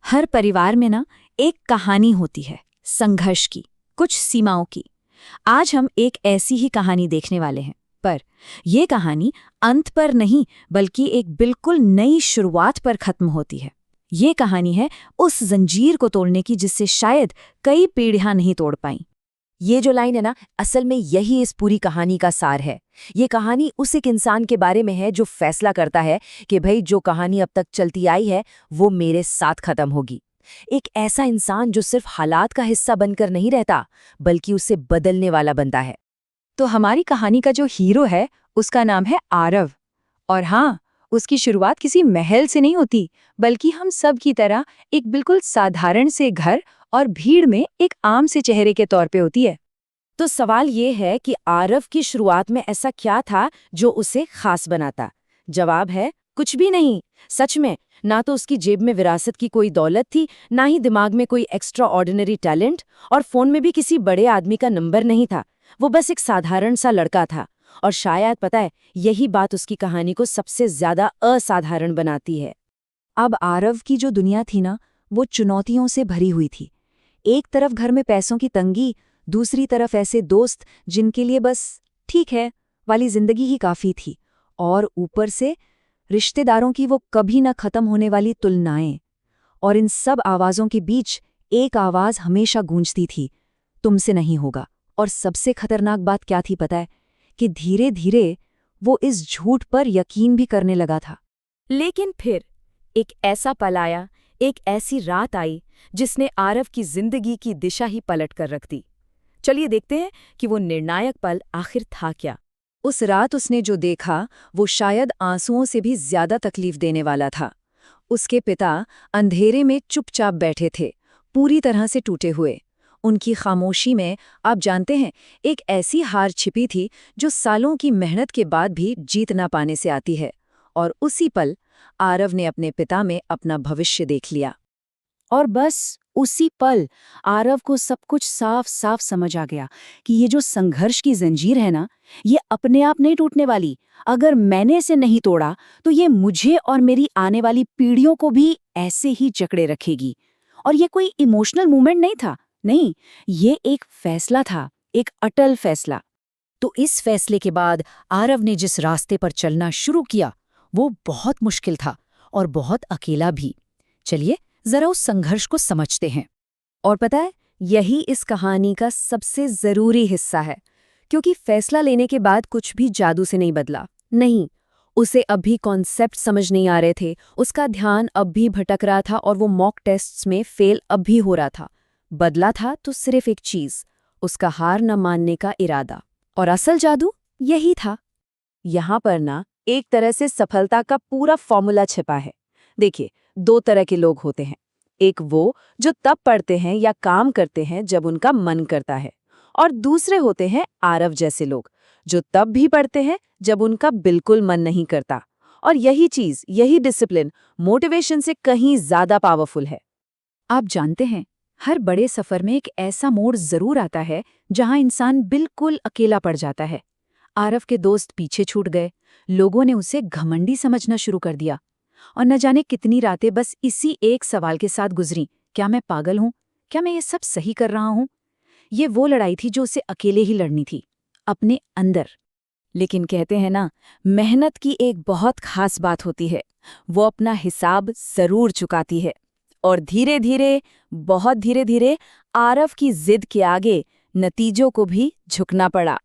हर परिवार में ना एक कहानी होती है, संघर्ष की, कुछ सीमाओं की। आज हम एक ऐसी ही कहानी देखने वाले हैं, पर यह कहानी अंत पर नहीं बल्कि एक बिल्कुल नई शुरुआत पर खत्म होती है। ये कहानी है उस जंजीर को तोड़ने की जिससे शायद कई पीढ़ियां नहीं तोड़ पाईं। ये जो लाइन है ना, असल में यही इस पूरी कहानी का सार है। ये कहानी उस एक इंसान के बारे में है जो फैसला करता है कि भाई जो कहानी अब तक चलती आई है वो मेरे साथ खत्म होगी। एक ऐसा इंसान जो सिर्फ हालात का हिस्सा बनकर नहीं रहता बल्कि उसे बदलने वाला बनता है। तो हमारी कहानी का जो हीरो है उसका नाम है आरव। और हाँ, उसकी शुरुआत किसी महल से नहीं होती बल्कि हम सब की तरह एक बिल्कुल साधारण से घर और भीड़ में एक आम से चेहरे के तौर पे होती है। तो सवाल ये है कि आरव की शुरुआत में ऐसा क्या था जो उसे खास बनाता? जवाब है कुछ भी नहीं। सच में ना तो उसकी जेब में विरासत की कोई दौलत थी, ना ही दिमाग में कोई एक्स्ट्रा ऑर्डिनरी टैलेंट, और फोन में भी किसी बड़े आदमी का नंबर नहीं था। वो बस एक साधारण सा लड़का था। और शायद पता है, यही बात उसकी कहानी को सबसे ज्यादा असाधारण बनाती है। अब आरव की जो दुनिया थी ना, वो चुनौतियों से भरी हुई थी। एक तरफ घर में पैसों की तंगी, दूसरी तरफ ऐसे दोस्त जिनके लिए बस ठीक है वाली जिंदगी ही काफी थी, और ऊपर से रिश्तेदारों की वो कभी न खत्म होने वाली तुलनाएं। और इन सब आवाजों के बीच एक आवाज हमेशा गूंजती थी, तुमसे नहीं होगा। और सबसे खतरनाक बात क्या थी पता है? कि धीरे धीरे वो इस झूठ पर यकीन भी करने लगा था। लेकिन फिर एक ऐसा पल आया, एक ऐसी रात आई जिसने आरव की जिंदगी की दिशा ही पलट कर रख दी। चलिए देखते हैं कि वो निर्णायक पल आखिर था क्या। उस रात उसने जो देखा वो शायद आंसुओं से भी ज्यादा तकलीफ देने वाला था। उसके पिता अंधेरे में चुपचाप बैठे थे, पूरी तरह से टूटे हुए। उनकी खामोशी में, आप जानते हैं, एक ऐसी हार छिपी थी जो सालों की मेहनत के बाद भी जीत ना पाने से आती है। और उसी पल आरव ने अपने पिता में अपना भविष्य देख लिया। और बस उसी पल आरव को सब कुछ साफ साफ समझ आ गया कि ये जो संघर्ष की जंजीर है ना, ये अपने आप नहीं टूटने वाली। अगर मैंने इसे नहीं तोड़ा तो ये मुझे और मेरी आने वाली पीढ़ियों को भी ऐसे ही जकड़े रखेगी। और ये कोई इमोशनल मूवमेंट नहीं था, नहीं, ये एक फैसला था, एक अटल फैसला। तो इस फैसले के बाद आरव ने जिस रास्ते पर चलना शुरू किया वो बहुत मुश्किल था और बहुत अकेला भी। चलिए जरा उस संघर्ष को समझते हैं। और पता है, यही इस कहानी का सबसे जरूरी हिस्सा है, क्योंकि फैसला लेने के बाद कुछ भी जादू से नहीं बदला। नहीं, उसे अब भी कॉन्सेप्ट समझ नहीं आ रहे थे, उसका ध्यान अब भी भटक रहा था और वो मॉक टेस्ट्स में फेल अब भी हो रहा था। बदला था तो सिर्फ एक चीज, उसका हार न मानने का इरादा। और असल जादू यही था। यहाँ पर ना एक तरह से सफलता का पूरा फॉर्मूला छिपा है। देखिए, दो तरह के लोग होते हैं। एक वो जो तब पढ़ते हैं या काम करते हैं जब उनका मन करता है, और दूसरे होते हैं आरव जैसे लोग जो तब भी पढ़ते हैं जब उनका बिल्कुल मन नहीं करता। और यही चीज, यही डिसिप्लिन मोटिवेशन से कहीं ज्यादा पावरफुल है। आप जानते हैं, हर बड़े सफर में एक ऐसा मोड़ जरूर आता है जहां इंसान बिल्कुल अकेला पड़ जाता है। आरव के दोस्त पीछे छूट गए, लोगों ने उसे घमंडी समझना शुरू कर दिया, और न जाने कितनी रातें बस इसी एक सवाल के साथ गुजरी, क्या मैं पागल हूं? क्या मैं ये सब सही कर रहा हूं? ये वो लड़ाई थी जो उसे अकेले ही लड़नी थी, अपने अंदर। लेकिन कहते हैं ना, मेहनत की एक बहुत खास बात होती है, वो अपना हिसाब जरूर चुकाती है। और धीरे धीरे, बहुत धीरे धीरे आरव की जिद के आगे नतीजों को भी झुकना पड़ा।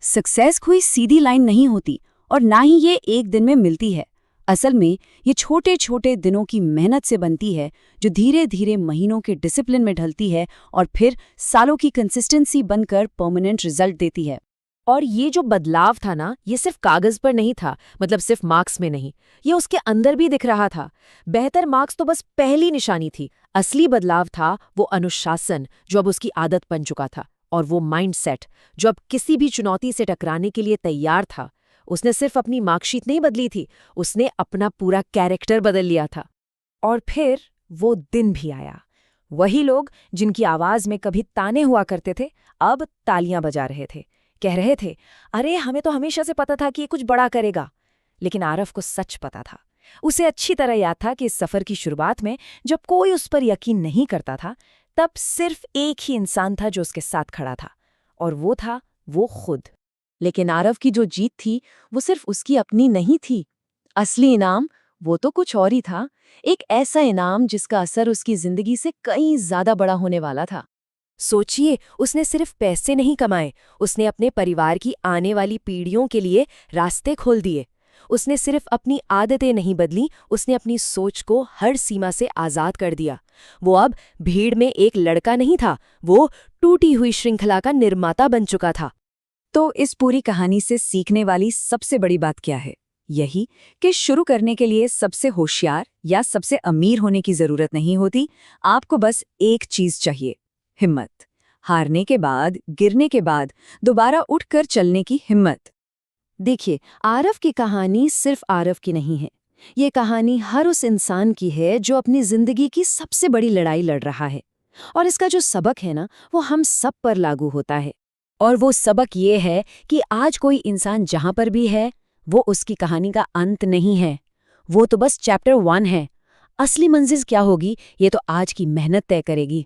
सक्सेस कोई सीधी लाइन नहीं होती, और ना ही ये एक दिन में मिलती है। असल में ये छोटे छोटे दिनों की मेहनत से बनती है, जो धीरे धीरे महीनों के डिसिप्लिन में ढलती है और फिर सालों की कंसिस्टेंसी बनकर परमानेंट रिजल्ट देती है। और ये जो बदलाव था ना, ये सिर्फ कागज पर नहीं था, मतलब सिर्फ मार्क्स में नहीं, ये उसके अंदर भी दिख रहा था। बेहतर मार्क्स तो बस पहली निशानी थी, असली बदलाव था वो अनुशासन जो अब उसकी आदत बन चुका था, और वो माइंडसेट जो अब किसी भी चुनौती से टकराने के लिए तैयार था। उसने सिर्फ अपनी मार्कशीट नहीं बदली थी, उसने अपना पूरा कैरेक्टर बदल लिया था। और फिर वो दिन भी आया। वही लोग जिनकी आवाज में कभी ताने हुआ करते थे, अब तालियां बजा रहे थे, कह रहे थे, अरे हमें तो हमेशा से पता था कि ये कुछ बड़ा करेगा। लेकिन आरव को सच पता था उसे अच्छी तरह याद था कि इस सफ़र की शुरुआत में जब कोई उस पर यकीन नहीं करता था, तब सिर्फ एक ही इंसान था जो उसके साथ खड़ा था, और वो था वो खुद। लेकिन आरव की जो जीत थी वो सिर्फ उसकी अपनी नहीं थी। असली इनाम वो तो कुछ और ही था, एक ऐसा इनाम जिसका असर उसकी जिंदगी से कहीं ज्यादा बड़ा होने वाला था। सोचिए, उसने सिर्फ पैसे नहीं कमाए, उसने अपने परिवार की आने वाली पीढ़ियों के लिए रास्ते खोल दिए। उसने सिर्फ अपनी आदतें नहीं बदली, उसने अपनी सोच को हर सीमा से आज़ाद कर दिया। वो अब भीड़ में एक लड़का नहीं था, वो टूटी हुई श्रृंखला का निर्माता बन चुका था। तो इस पूरी कहानी से सीखने वाली सबसे बड़ी बात क्या है? यही कि शुरू करने के लिए सबसे होशियार या सबसे अमीर होने की जरूरत नहीं होती। आपको बस एक चीज चाहिए, हिम्मत। हारने के बाद, गिरने के बाद दोबारा उठकर चलने की हिम्मत। देखिए, आरव की कहानी सिर्फ आरव की नहीं है। ये कहानी हर उस इंसान की है जो अपनी जिंदगी की सबसे बड़ी लड़ाई लड़ रहा है। और इसका जो सबक है ना, वो हम सब पर लागू होता है। और वो सबक ये है कि आज कोई इंसान जहां पर भी है, वो उसकी कहानी का अंत नहीं है। वो तो बस चैप्टर 1 है। असली मंजिल क्या होगी, ये तो आज की मेहनत तय करेगी।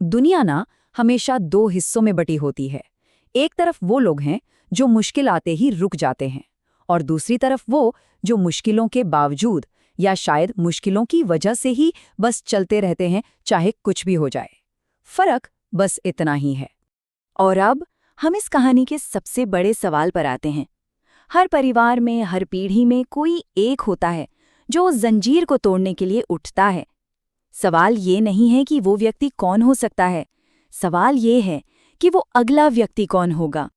दुनिया ना हमेशा दो हिस्सों में बटी होती है। एक तरफ वो लोग हैं जो मुश्किल आते ही रुक जाते हैं, और दूसरी तरफ वो जो मुश्किलों के बावजूद या शायद मुश्किलों की वजह से ही बस चलते रहते हैं, चाहे कुछ भी हो जाए। फर्क बस इतना ही है। और अब हम इस कहानी के सबसे बड़े सवाल पर आते हैं। हर परिवार में, हर पीढ़ी में कोई एक होता है जो उस जंजीर को तोड़ने के लिए उठता है। सवाल ये नहीं है कि वो व्यक्ति कौन हो सकता है, सवाल ये है कि वो अगला व्यक्ति कौन होगा।